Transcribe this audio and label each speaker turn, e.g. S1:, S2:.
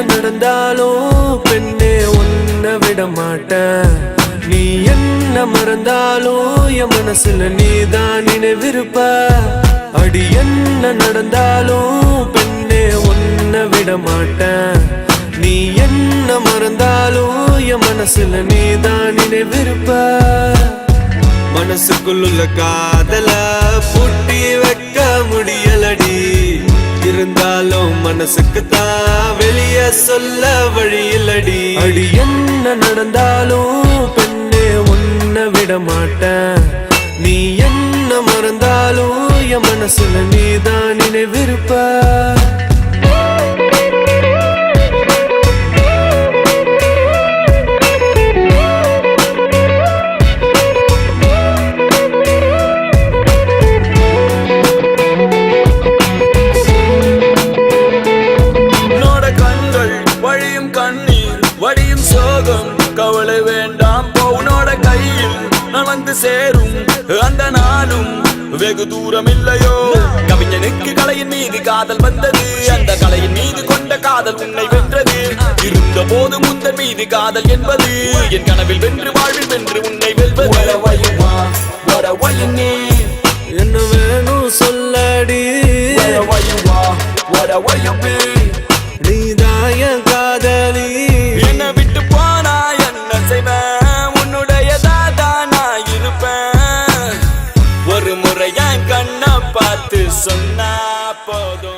S1: நடந்தாலும் பெண்ணே உன்னை விட மாட்டேன். நீ என்ன மறந்தாலும் என் மனசுல நீதான் நினைவிருப்ப. அடி என்ன நடந்தாலும் பெண்ணே உன்னை விட மாட்டேன். நீ என்ன மறந்தாலும் என் மனசுல நீதான் நினைவிருப்ப. மனசுக்குள்ள காதல பூட்டி வைக்க முடியலடி. இருந்தாலும் மனசுக்கு தான் வெளிய சொல்ல வழி இல்லடி. அடி என்ன நடந்தாலும் பெண்ணே உன்னை விட மாட்டேன். நீ என்ன மறந்தாலும் என் மனசுல நீதான் நினைவிருப்ப.
S2: வடியும் சோகம் கவலை வேண்டாம். பவுனோட கையில் நலந்து சேரும் அந்த நாளும் வெகு தூரம் இல்லையோ. கவிஞனுக்கு கலையின் மீது காதல் வந்தது. அந்த கலையின் மீது கொண்ட காதல் உன்னை வென்றது. இருந்த போது முந்தன் மீது காதல் என்பது என் கனவில் வென்று வாழ்வில் வென்று உன்னை வெல்வது.
S1: என்ன வேணும் சொல்லடி. நீதான் என் காதலி.
S2: என்ன விட்டு போனா என்ன செய்வேன்? உன்னுடையதான் நான் இருப்பேன். ஒரு முறை என் கண்ணை பார்த்து சொன்னா போதும்.